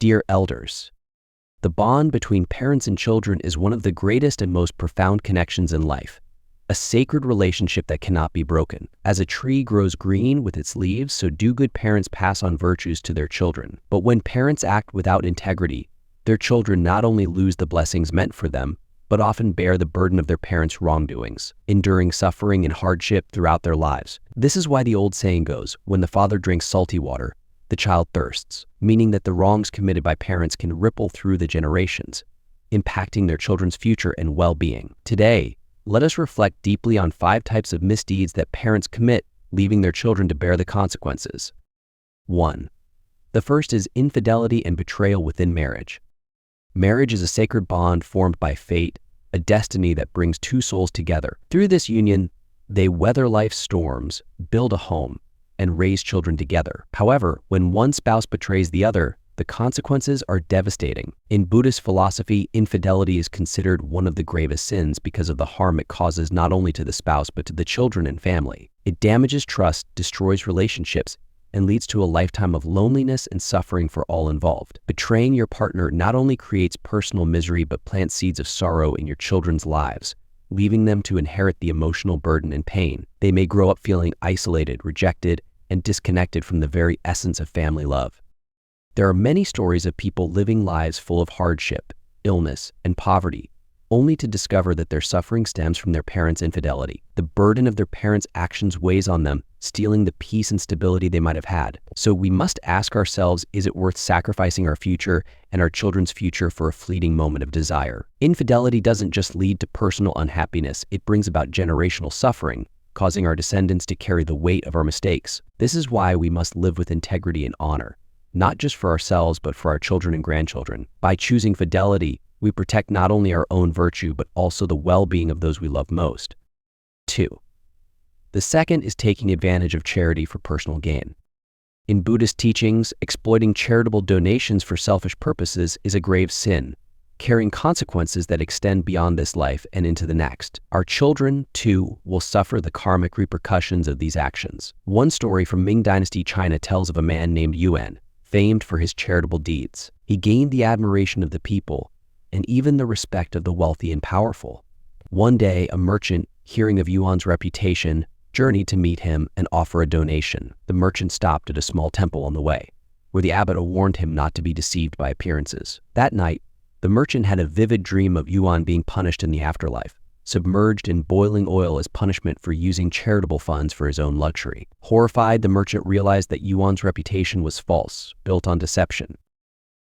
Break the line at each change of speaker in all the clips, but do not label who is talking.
Dear elders, the bond between parents and children is one of the greatest and most profound connections in life, a sacred relationship that cannot be broken. As a tree grows green with its leaves, so do good parents pass on virtues to their children. But when parents act without integrity, their children not only lose the blessings meant for them, but often bear the burden of their parents' wrongdoings, enduring suffering and hardship throughout their lives. This is why the old saying goes, when the father drinks salty water, the child thirsts, meaning that the wrongs committed by parents can ripple through the generations, impacting their children's future and well-being. Today, let us reflect deeply on 5 types of misdeeds that parents commit, leaving their children to bear the consequences. 1. The first is infidelity and betrayal within marriage. Marriage is a sacred bond formed by fate, a destiny that brings 2 souls together. Through this union, they weather life's storms, build a home, and raise children together. However, when one spouse betrays the other, the consequences are devastating. In Buddhist philosophy, infidelity is considered one of the gravest sins because of the harm it causes not only to the spouse but to the children and family. It damages trust, destroys relationships, and leads to a lifetime of loneliness and suffering for all involved. Betraying your partner not only creates personal misery but plants seeds of sorrow in your children's lives, leaving them to inherit the emotional burden and pain. They may grow up feeling isolated, rejected, and disconnected from the very essence of family love. There are many stories of people living lives full of hardship, illness, and poverty, only to discover that their suffering stems from their parents' infidelity. The burden of their parents' actions weighs on them, stealing the peace and stability they might have had. So we must ask ourselves, is it worth sacrificing our future and our children's future for a fleeting moment of desire? Infidelity doesn't just lead to personal unhappiness, it brings about generational suffering, causing our descendants to carry the weight of our mistakes. This is why we must live with integrity and honor, not just for ourselves but for our children and grandchildren. By choosing fidelity, we protect not only our own virtue but also the well-being of those we love most. 2. The second is taking advantage of charity for personal gain. In Buddhist teachings, exploiting charitable donations for selfish purposes is a grave sin, carrying consequences that extend beyond this life and into the next. Our children, too, will suffer the karmic repercussions of these actions. One story from Ming Dynasty China tells of a man named Yuan, famed for his charitable deeds. He gained the admiration of the people and even the respect of the wealthy and powerful. One day, a merchant, hearing of Yuan's reputation, journeyed to meet him and offer a donation. The merchant stopped at a small temple on the way, where the abbot warned him not to be deceived by appearances. That night, the merchant had a vivid dream of Yuan being punished in the afterlife, submerged in boiling oil as punishment for using charitable funds for his own luxury. Horrified, the merchant realized that Yuan's reputation was false, built on deception.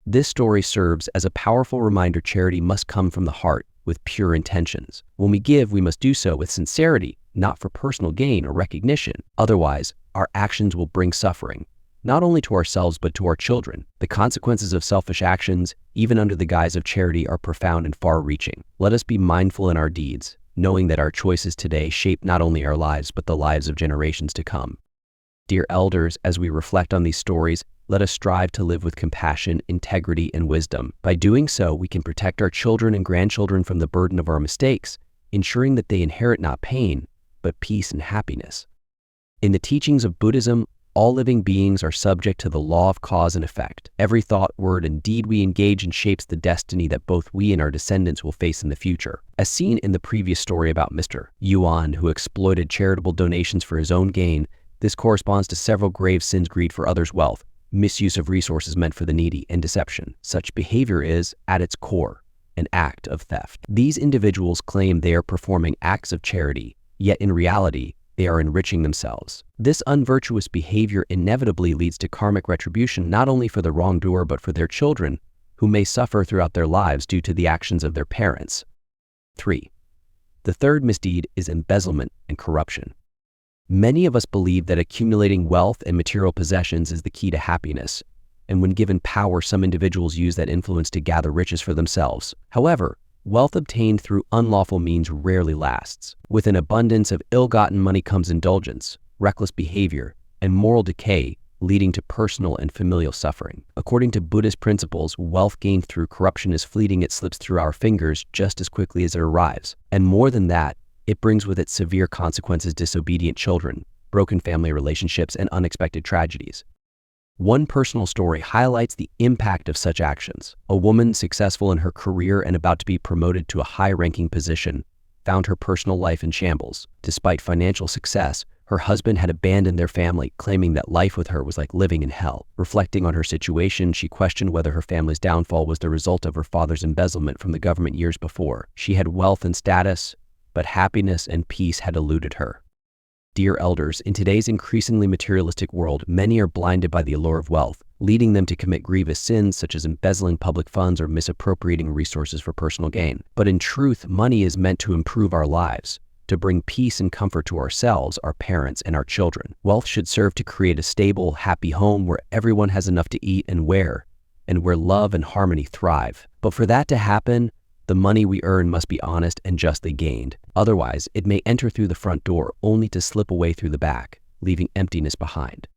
This story serves as a powerful reminder charity must come from the heart, with pure intentions. When we give, we must do so with sincerity, not for personal gain or recognition. Otherwise, our actions will bring suffering, not only to ourselves but to our children. The consequences of selfish actions, even under the guise of charity, are profound and far-reaching. Let us be mindful in our deeds, knowing that our choices today shape not only our lives but the lives of generations to come. Dear elders, as we reflect on these stories, let us strive to live with compassion, integrity, and wisdom. By doing so, we can protect our children and grandchildren from the burden of our mistakes, ensuring that they inherit not pain, but peace and happiness. In the teachings of Buddhism, all living beings are subject to the law of cause and effect. Every thought, word, and deed we engage in shapes the destiny that both we and our descendants will face in the future. As seen in the previous story about Mr. Yuan, who exploited charitable donations for his own gain, this corresponds to several grave sins: greed for others' wealth, misuse of resources meant for the needy, and deception. Such behavior is, at its core, an act of theft. These individuals claim they are performing acts of charity, yet in reality, they are enriching themselves. This unvirtuous behavior inevitably leads to karmic retribution not only for the wrongdoer but for their children, who may suffer throughout their lives due to the actions of their parents. 3. The third misdeed is embezzlement and corruption. Many of us believe that accumulating wealth and material possessions is the key to happiness, and when given power, some individuals use that influence to gather riches for themselves. However, wealth obtained through unlawful means rarely lasts. With an abundance of ill-gotten money comes indulgence, reckless behavior, and moral decay, leading to personal and familial suffering. According to Buddhist principles, wealth gained through corruption is fleeting. It slips through our fingers just as quickly as it arrives. And more than that, it brings with it severe consequences: disobedient children, broken family relationships, and unexpected tragedies. One personal story highlights the impact of such actions. A woman successful in her career and about to be promoted to a high-ranking position found her personal life in shambles. Despite financial success, her husband had abandoned their family, claiming that life with her was like living in hell. Reflecting on her situation, she questioned whether her family's downfall was the result of her father's embezzlement from the government years before. She had wealth and status, but happiness and peace had eluded her. Dear elders, in today's increasingly materialistic world, many are blinded by the allure of wealth, leading them to commit grievous sins such as embezzling public funds or misappropriating resources for personal gain. But in truth, money is meant to improve our lives, to bring peace and comfort to ourselves, our parents, and our children. Wealth should serve to create a stable, happy home where everyone has enough to eat and wear, and where love and harmony thrive. But for that to happen, the money we earn must be honest and justly gained. Otherwise, it may enter through the front door only to slip away through the back, leaving emptiness behind.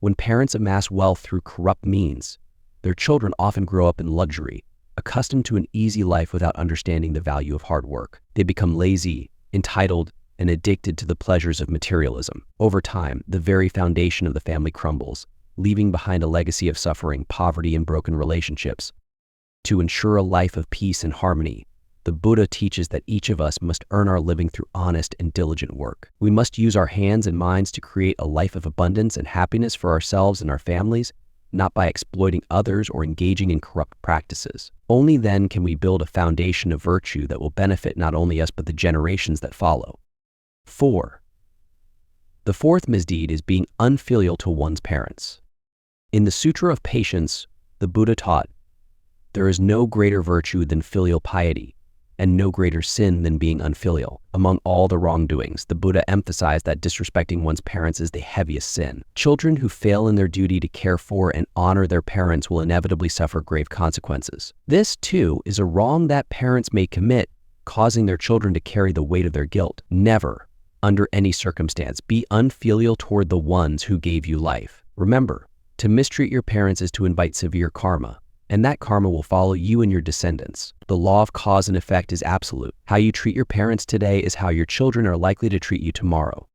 When parents amass wealth through corrupt means, their children often grow up in luxury, accustomed to an easy life without understanding the value of hard work. They become lazy, entitled, and addicted to the pleasures of materialism. Over time, the very foundation of the family crumbles, leaving behind a legacy of suffering, poverty, and broken relationships. To ensure a life of peace and harmony, the Buddha teaches that each of us must earn our living through honest and diligent work. We must use our hands and minds to create a life of abundance and happiness for ourselves and our families, not by exploiting others or engaging in corrupt practices. Only then can we build a foundation of virtue that will benefit not only us but the generations that follow. 4. The fourth misdeed is being unfilial to one's parents. In the Sutra of Patience, the Buddha taught, "There is no greater virtue than filial piety, and no greater sin than being unfilial." Among all the wrongdoings, the Buddha emphasized that disrespecting one's parents is the heaviest sin. Children who fail in their duty to care for and honor their parents will inevitably suffer grave consequences. This, too, is a wrong that parents may commit, causing their children to carry the weight of their guilt. Never, under any circumstance, be unfilial toward the ones who gave you life. Remember, to mistreat your parents is to invite severe karma, and that karma will follow you and your descendants. The law of cause and effect is absolute. How you treat your parents today is how your children are likely to treat you tomorrow.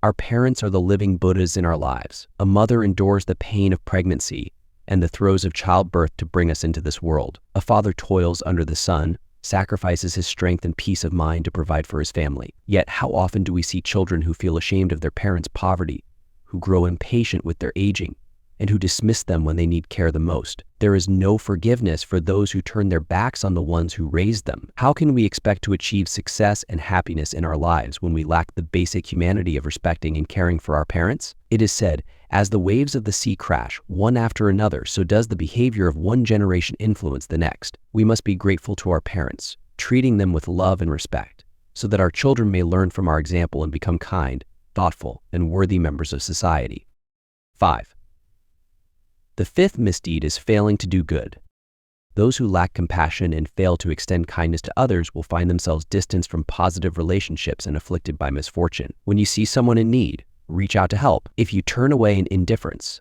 Our parents are the living Buddhas in our lives. A mother endures the pain of pregnancy and the throes of childbirth to bring us into this world. A father toils under the sun, sacrifices his strength and peace of mind to provide for his family. Yet how often do we see children who feel ashamed of their parents' poverty, who grow impatient with their aging, and who dismiss them when they need care the most? There is no forgiveness for those who turn their backs on the ones who raised them. How can we expect to achieve success and happiness in our lives when we lack the basic humanity of respecting and caring for our parents? It is said, as the waves of the sea crash, one after another, so does the behavior of one generation influence the next. We must be grateful to our parents, treating them with love and respect, so that our children may learn from our example and become kind, thoughtful, and worthy members of society. 5. The fifth misdeed is failing to do good. Those who lack compassion and fail to extend kindness to others will find themselves distanced from positive relationships and afflicted by misfortune. When you see someone in need, reach out to help. If you turn away in indifference,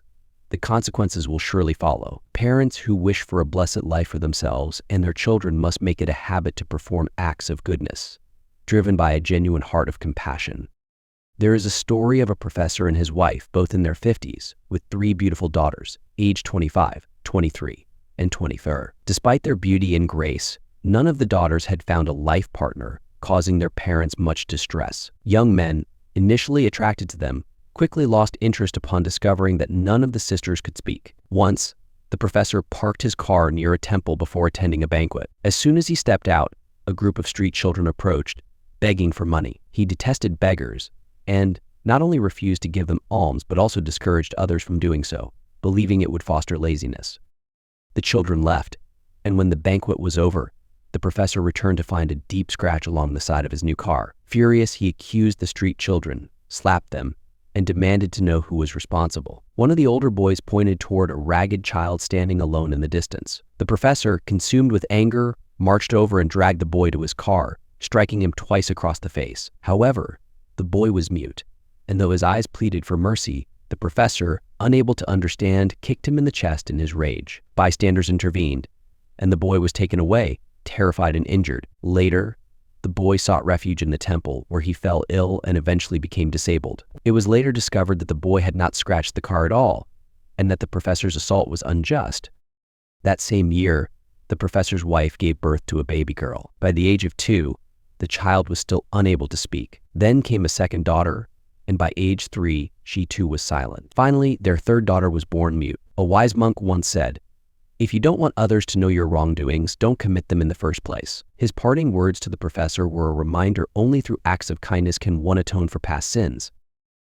the consequences will surely follow. Parents who wish for a blessed life for themselves and their children must make it a habit to perform acts of goodness, driven by a genuine heart of compassion. There is a story of a professor and his wife, both in their 50s, with 3 beautiful daughters, aged 25, 23, and 23. Despite their beauty and grace, none of the daughters had found a life partner, causing their parents much distress. Young men, initially attracted to them, quickly lost interest upon discovering that none of the sisters could speak. Once, the professor parked his car near a temple before attending a banquet. As soon as he stepped out, a group of street children approached, begging for money. He detested beggars, and not only refused to give them alms but also discouraged others from doing so, believing it would foster laziness. The children left, and when the banquet was over, the professor returned to find a deep scratch along the side of his new car. Furious, he accused the street children, slapped them, and demanded to know who was responsible. One of the older boys pointed toward a ragged child standing alone in the distance. The professor, consumed with anger, marched over and dragged the boy to his car, striking him twice across the face. However, the boy was mute, and though his eyes pleaded for mercy, the professor, unable to understand, kicked him in the chest in his rage. Bystanders intervened, and the boy was taken away, terrified and injured. Later, the boy sought refuge in the temple, where he fell ill and eventually became disabled. It was later discovered that the boy had not scratched the car at all, and that the professor's assault was unjust. That same year, the professor's wife gave birth to a baby girl. By the age of 2, the child was still unable to speak. Then came a second daughter, and by age 3, she too was silent. Finally, their third daughter was born mute. A wise monk once said, "If you don't want others to know your wrongdoings, don't commit them in the first place." His parting words to the professor were a reminder only through acts of kindness can one atone for past sins.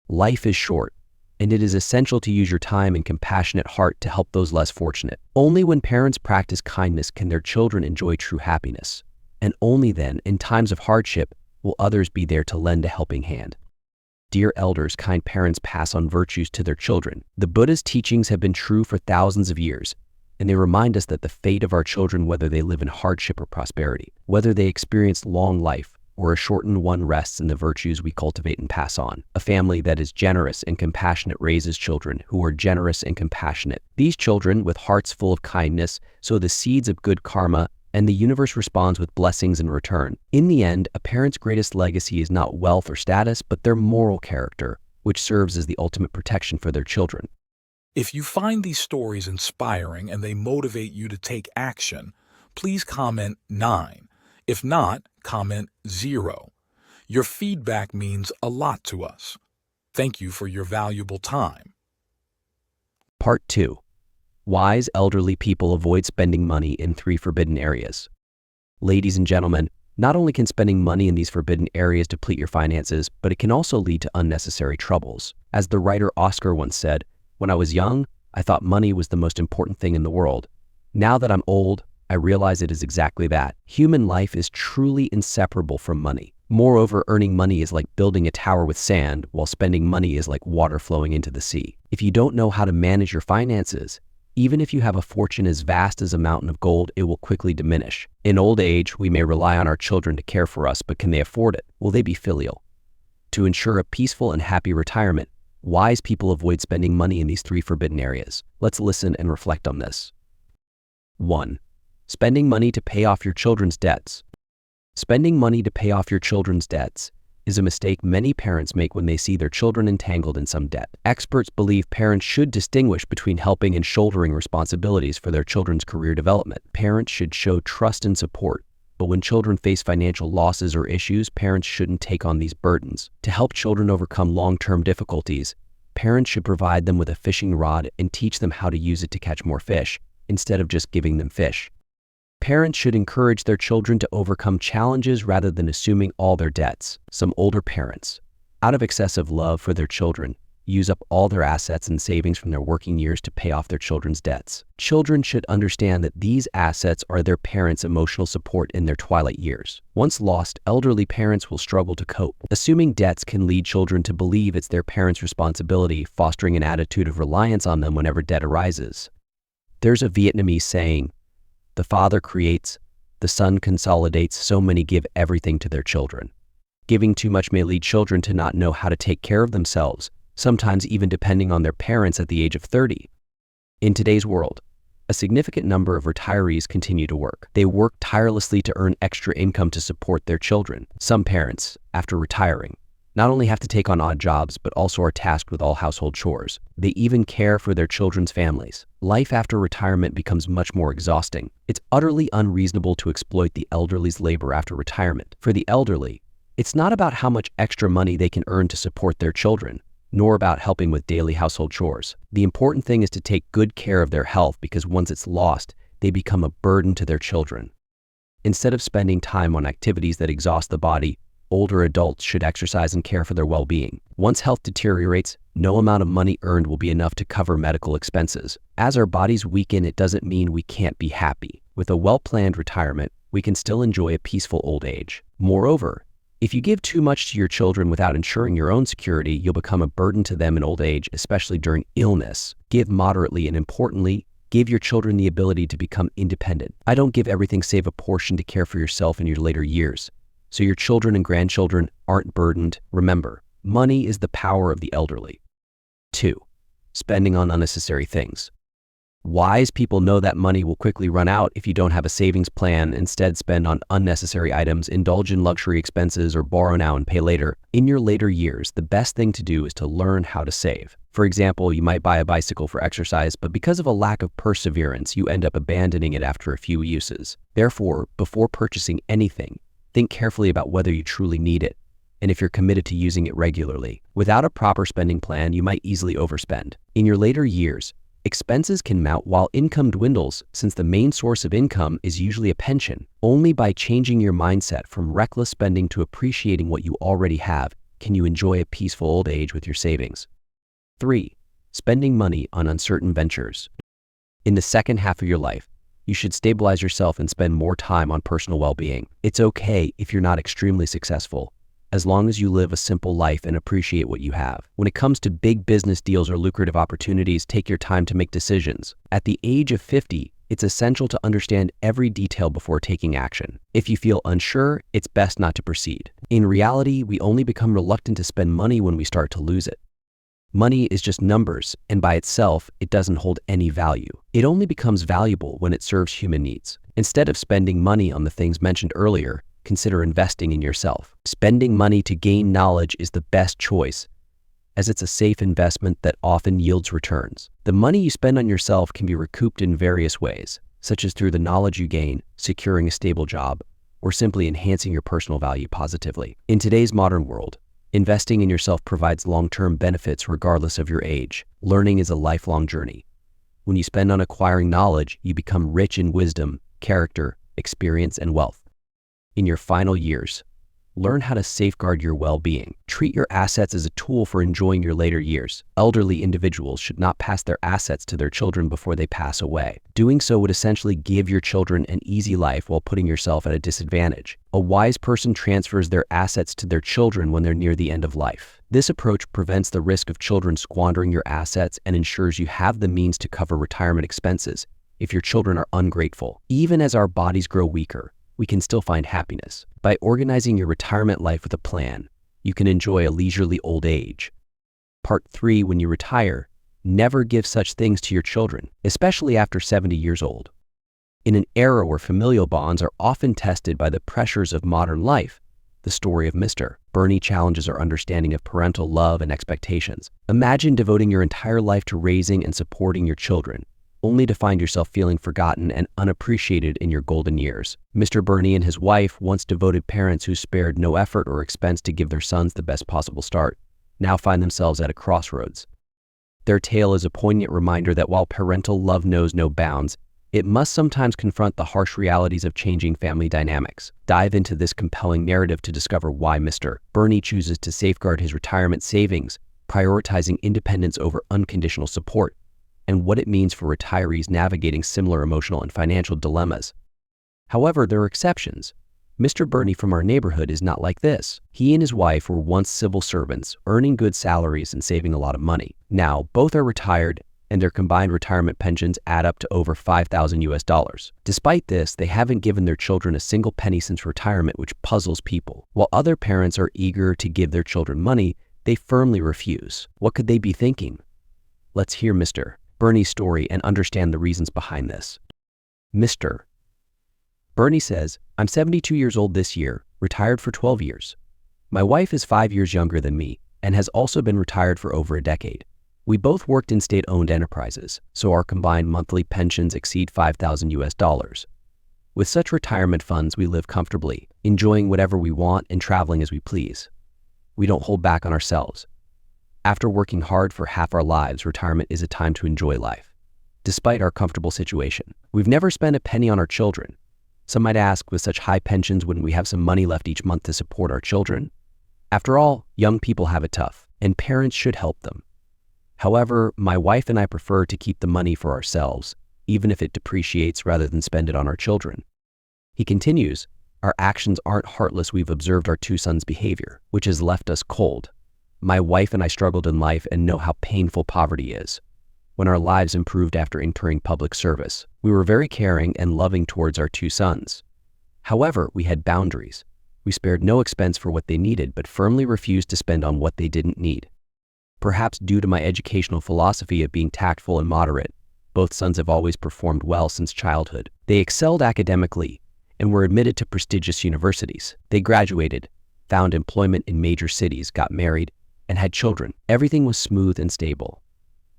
Life is short, and it is essential to use your time and compassionate heart to help those less fortunate. Only when parents practice kindness can their children enjoy true happiness, and only then, in times of hardship, will others be there to lend a helping hand. Dear elders, kind parents pass on virtues to their children. The Buddha's teachings have been true for thousands of years, and they remind us that the fate of our children, whether they live in hardship or prosperity, whether they experience long life or a shortened one, rests in the virtues we cultivate and pass on. A family that is generous and compassionate raises children who are generous and compassionate. These children, with hearts full of kindness, sow the seeds of good karma, and the universe responds with blessings in return. In the end, a parent's greatest legacy is not wealth or status, but their moral character, which serves as the ultimate protection for their children.
If you find these stories inspiring and they motivate you to take action, please comment 9. If not, comment 0. Your feedback means a lot to us. Thank you for your valuable time.
Part 2. Wise elderly people avoid spending money in 3 forbidden areas. Ladies and gentlemen, not only can spending money in these forbidden areas deplete your finances, but it can also lead to unnecessary troubles. As the writer Oscar once said, "When I was young, I thought money was the most important thing in the world. Now that I'm old, I realize it is exactly that. Human life is truly inseparable from money. Moreover, earning money is like building a tower with sand, while spending money is like water flowing into the sea. If you don't know how to manage your finances, even if you have a fortune as vast as a mountain of gold, it will quickly diminish. In old age, we may rely on our children to care for us, but can they afford it? Will they be filial? To ensure a peaceful and happy retirement, wise people avoid spending money in these 3 forbidden areas. Let's listen and reflect on this. 1. Spending money to pay off your children's debts. Spending money to pay off your children's debts is a mistake many parents make when they see their children entangled in some debt. Experts believe parents should distinguish between helping and shouldering responsibilities for their children's career development. Parents should show trust and support, but when children face financial losses or issues, parents shouldn't take on these burdens. To help children overcome long-term difficulties, parents should provide them with a fishing rod and teach them how to use it to catch more fish, instead of just giving them fish. Parents should encourage their children to overcome challenges rather than assuming all their debts. Some older parents, out of excessive love for their children, use up all their assets and savings from their working years to pay off their children's debts. Children should understand that these assets are their parents' emotional support in their twilight years. Once lost, elderly parents will struggle to cope. Assuming debts can lead children to believe it's their parents' responsibility, fostering an attitude of reliance on them whenever debt arises. There's a Vietnamese saying, "The father creates, the son consolidates, so many give everything to their children." Giving too much may lead children to not know how to take care of themselves, sometimes even depending on their parents at the age of 30. In today's world, a significant number of retirees continue to work. They work tirelessly to earn extra income to support their children. Some parents, after retiring, not only have to take on odd jobs, but also are tasked with all household chores. They even care for their children's families. Life after retirement becomes much more exhausting. It's utterly unreasonable to exploit the elderly's labor after retirement. For the elderly, it's not about how much extra money they can earn to support their children, nor about helping with daily household chores. The important thing is to take good care of their health, because once it's lost, they become a burden to their children. Instead of spending time on activities that exhaust the body, older adults should exercise and care for their well-being. Once health deteriorates, no amount of money earned will be enough to cover medical expenses. As our bodies weaken, it doesn't mean we can't be happy. With a well-planned retirement, we can still enjoy a peaceful old age. Moreover, if you give too much to your children without ensuring your own security, you'll become a burden to them in old age, especially during illness. Give moderately, and importantly, give your children the ability to become independent. I don't give everything save a portion to care for yourself in your later years, so your children and grandchildren aren't burdened. Remember, money is the power of the elderly. 2. Spending on unnecessary things. Wise people know that money will quickly run out if you don't have a savings plan, instead spend on unnecessary items, indulge in luxury expenses, or borrow now and pay later. In your later years, the best thing to do is to learn how to save. For example, you might buy a bicycle for exercise, but because of a lack of perseverance, you end up abandoning it after a few uses. Therefore, before purchasing anything, think carefully about whether you truly need it, and if you're committed to using it regularly. Without a proper spending plan, you might easily overspend. In your later years, expenses can mount while income dwindles, since the main source of income is usually a pension. Only by changing your mindset from reckless spending to appreciating what you already have can you enjoy a peaceful old age with your savings. 3. Spending money on uncertain ventures. In the second half of your life, you should stabilize yourself and spend more time on personal well-being. It's okay if you're not extremely successful, as long as you live a simple life and appreciate what you have. When it comes to big business deals or lucrative opportunities, take your time to make decisions. At the age of 50, it's essential to understand every detail before taking action. If you feel unsure, it's best not to proceed. In reality, we only become reluctant to spend money when we start to lose it. Money is just numbers, and by itself, it doesn't hold any value. It only becomes valuable when it serves human needs. Instead of spending money on the things mentioned earlier, consider investing in yourself. Spending money to gain knowledge is the best choice, as it's a safe investment that often yields returns. The money you spend on yourself can be recouped in various ways, such as through the knowledge you gain, securing a stable job, or simply enhancing your personal value positively. In today's modern world, investing in yourself provides long-term benefits regardless of your age. Learning is a lifelong journey. When you spend on acquiring knowledge, you become rich in wisdom, character, experience, and wealth. In your final years, learn how to safeguard your well-being. Treat your assets as a tool for enjoying your later years. Elderly individuals should not pass their assets to their children before they pass away. Doing so would essentially give your children an easy life while putting yourself at a disadvantage. A wise person transfers their assets to their children when they're near the end of life. This approach prevents the risk of children squandering your assets and ensures you have the means to cover retirement expenses if your children are ungrateful. Even as our bodies grow weaker, we can still find happiness. By organizing your retirement life with a plan, you can enjoy a leisurely old age. Part 3. When you retire, never give such things to your children, especially after 70 years old. In an era where familial bonds are often tested by the pressures of modern life, the story of Mr. Bernie challenges our understanding of parental love and expectations. Imagine devoting your entire life to raising and supporting your children, only to find yourself feeling forgotten and unappreciated in your golden years. Mr. Bernie and his wife, once devoted parents who spared no effort or expense to give their sons the best possible start, now find themselves at a crossroads. Their tale is a poignant reminder that while parental love knows no bounds, it must sometimes confront the harsh realities of changing family dynamics. Dive into this compelling narrative to discover why Mr. Bernie chooses to safeguard his retirement savings, prioritizing independence over unconditional support, and what it means for retirees navigating similar emotional and financial dilemmas. However, there are exceptions. Mr. Bernie from our neighborhood is not like this. He and his wife were once civil servants, earning good salaries and saving a lot of money. Now, both are retired, and their combined retirement pensions add up to over $5,000. Despite this, they haven't given their children a single penny since retirement, which puzzles people. While other parents are eager to give their children money, they firmly refuse. What could they be thinking? Let's hear Mr. Bernie's story and understand the reasons behind this. Mr. Bernie says, "I'm 72 years old this year, retired for 12 years. My wife is 5 years younger than me and has also been retired for over a decade. We both worked in state-owned enterprises, so our combined monthly pensions exceed $5,000. With such retirement funds, we live comfortably, enjoying whatever we want and traveling as we please. We don't hold back on ourselves. After working hard for half our lives, retirement is a time to enjoy life. Despite our comfortable situation, we've never spent a penny on our children. Some might ask, with such high pensions, wouldn't we have some money left each month to support our children? After all, young people have it tough, and parents should help them. However, my wife and I prefer to keep the money for ourselves, even if it depreciates, rather than spend it on our children." He continues, "Our actions aren't heartless. We've observed our two sons' behavior, which has left us cold. My wife and I struggled in life and know how painful poverty is. When our lives improved after entering public service, we were very caring and loving towards our two sons. However, we had boundaries. We spared no expense for what they needed, but firmly refused to spend on what they didn't need. Perhaps due to my educational philosophy of being tactful and moderate, Both sons have always performed well since childhood. They excelled academically and were admitted to prestigious universities. They graduated, found employment in major cities, got married, and had children. Everything was smooth and stable.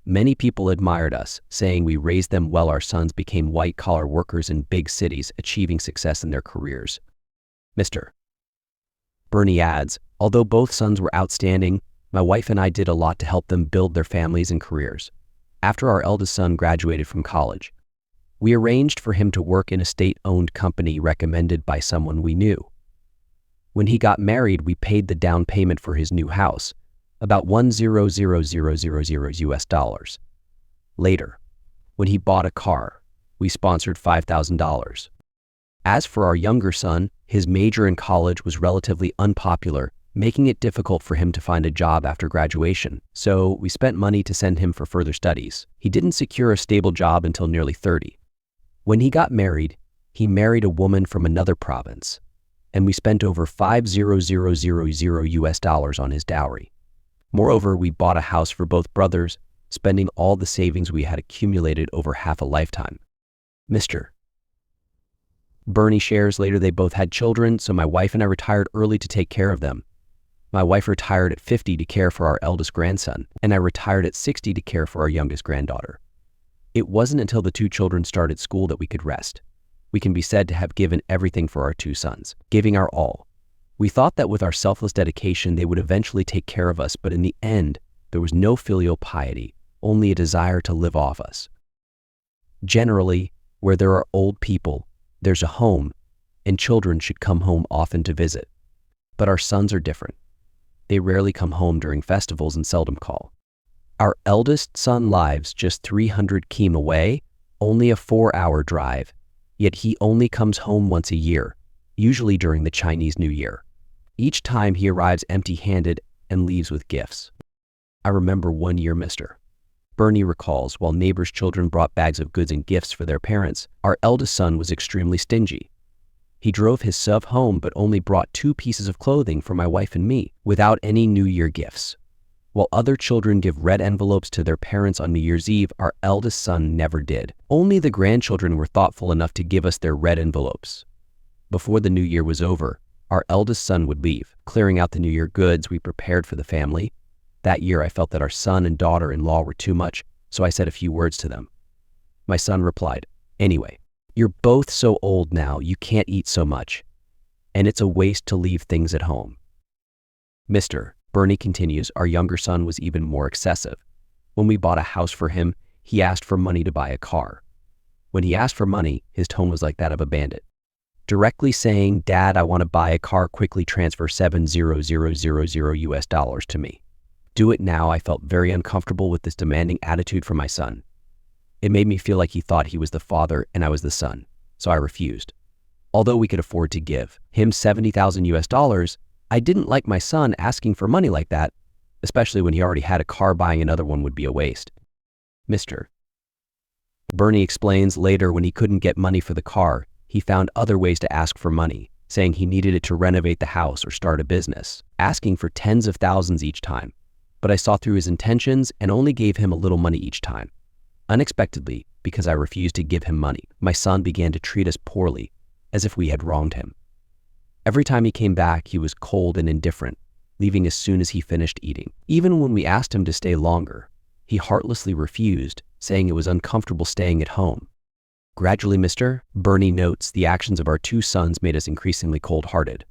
Many people admired us, saying we raised them well. Our sons became white-collar workers in big cities, achieving success in their careers. Mr. Bernie adds, although both sons were outstanding, my wife and I did a lot to help them build their families and careers. After our eldest son graduated from college, we arranged for him to work in a state-owned company recommended by someone we knew. When he got married, we paid the down payment for his new house, about $100,000 US. Later, when he bought a car, we sponsored $5,000. As for our younger son, his major in college was relatively unpopular, making it difficult for him to find a job after graduation, so we spent money to send him for further studies. He didn't secure a stable job until nearly 30. When he got married, he married a woman from another province, and we spent over $5,000 on his dowry. Moreover, we bought a house for both brothers, spending all the savings we had accumulated over half a lifetime. Mr. Bernie shares later they both had children, so my wife and I retired early to take care of them. My wife retired at 50 to care for our eldest grandson, and I retired at 60 to care for our youngest granddaughter. It wasn't until the two children started school that we could rest. We can be said to have given everything for our two sons, giving our all. We thought that with our selfless dedication, they would eventually take care of us, but in the end, there was no filial piety, only a desire to live off us. Generally, where there are old people, there's a home, and children should come home often to visit. But our sons are different. They rarely come home during festivals and seldom call. Our eldest son lives just 300 km away, only a 4-hour drive, yet he only comes home once a year, usually during the Chinese New Year. Each time he arrives empty-handed and leaves with gifts. I remember one year, Mr. Bernie recalls, while neighbors' children brought bags of goods and gifts for their parents, our eldest son was extremely stingy. He drove his SUV home but only brought 2 pieces of clothing for my wife and me, without any New Year gifts. While other children give red envelopes to their parents on New Year's Eve, our eldest son never did. Only the grandchildren were thoughtful enough to give us their red envelopes. Before the New Year was over, our eldest son would leave, clearing out the New Year goods we prepared for the family. That year I felt that our son and daughter-in-law were too much, so I said a few words to them. My son replied, "Anyway, you're both so old now, you can't eat so much, and it's a waste to leave things at home." Mr. Bernie continues, our younger son was even more excessive. When we bought a house for him, he asked for money to buy a car. When he asked for money, his tone was like that of a bandit. Directly saying, "Dad, I want to buy a car, quickly transfer $7,000 to me. Do it now." I felt very uncomfortable with this demanding attitude from my son. It made me feel like he thought he was the father and I was the son, so I refused. Although we could afford to give him $70,000, I didn't like my son asking for money like that, especially when he already had a car. Buying another one would be a waste. Mr. Bernie explains later, when he couldn't get money for the car, he found other ways to ask for money, saying he needed it to renovate the house or start a business, asking for tens of thousands each time. But I saw through his intentions and only gave him a little money each time. Unexpectedly, because I refused to give him money, my son began to treat us poorly, as if we had wronged him. Every time he came back, he was cold and indifferent, leaving as soon as he finished eating. Even when we asked him to stay longer, he heartlessly refused, saying it was uncomfortable staying at home. Gradually, Mr. Bernie notes, the actions of our two sons made us increasingly cold-hearted.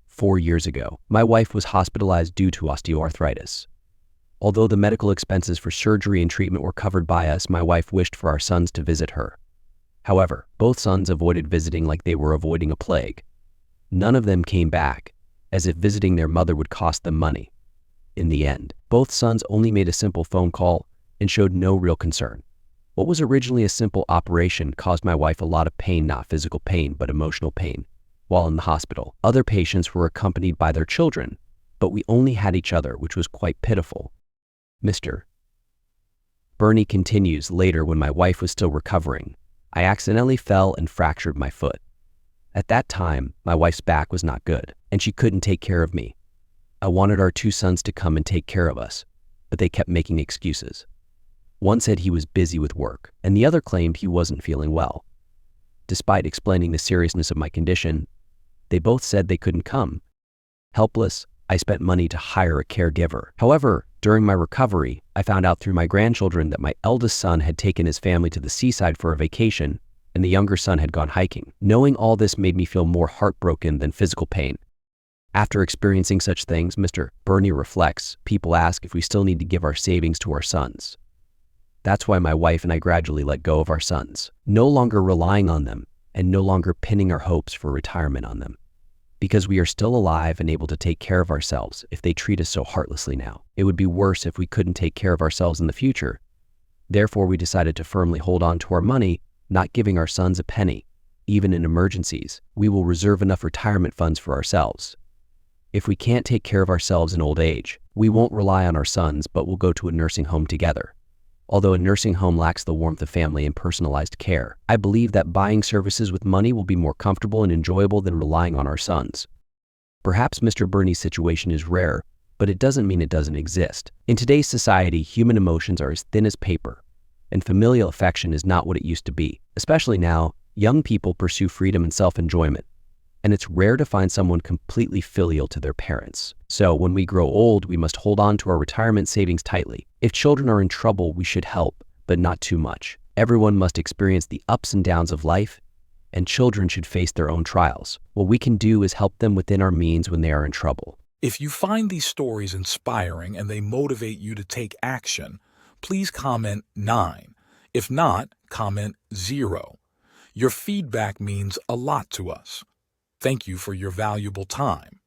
4 years ago, my wife was hospitalized due to osteoarthritis. Although the medical expenses for surgery and treatment were covered by us, my wife wished for our sons to visit her. However, both sons avoided visiting like they were avoiding a plague. None of them came back, as if visiting their mother would cost them money. In the end, both sons only made a simple phone call and showed no real concern. What was originally a simple operation caused my wife a lot of pain, not physical pain, but emotional pain. While in the hospital, other patients were accompanied by their children, but we only had each other, which was quite pitiful. Mr. Bernie continues, later when my wife was still recovering, I accidentally fell and fractured my foot. At that time, my wife's back was not good, and she couldn't take care of me. I wanted our two sons to come and take care of us, but they kept making excuses. One said he was busy with work, and the other claimed he wasn't feeling well. Despite explaining the seriousness of my condition, they both said they couldn't come. Helpless, I spent money to hire a caregiver. However, during my recovery, I found out through my grandchildren that my eldest son had taken his family to the seaside for a vacation, and the younger son had gone hiking. Knowing all this made me feel more heartbroken than physical pain. After experiencing such things, Mr. Burney reflects, people ask if we still need to give our savings to our sons. That's why my wife and I gradually let go of our sons, no longer relying on them and no longer pinning our hopes for retirement on them. Because we are still alive and able to take care of ourselves if they treat us so heartlessly now. It would be worse if we couldn't take care of ourselves in the future. Therefore, we decided to firmly hold on to our money, not giving our sons a penny. Even in emergencies, we will reserve enough retirement funds for ourselves. If we can't take care of ourselves in old age, we won't rely on our sons, but will go to a nursing home together. Although a nursing home lacks the warmth of family and personalized care, I believe that buying services with money will be more comfortable and enjoyable than relying on our sons. Perhaps Mr. Burney's situation is rare, but it doesn't mean it doesn't exist. In today's society, human emotions are as thin as paper, and familial affection is not what it used to be. Especially now, young people pursue freedom and self-enjoyment, and it's rare to find someone completely filial to their parents. So when we grow old, we must hold on to our retirement savings tightly. If children are in trouble, we should help, but not too much. Everyone must experience the ups and downs of life, and children should face their own trials. What we can do is help them within our means when they are in trouble.
If you find these stories inspiring and they motivate you to take action, please comment 9. If not, comment 0. Your feedback means a lot to us. Thank you for your valuable time.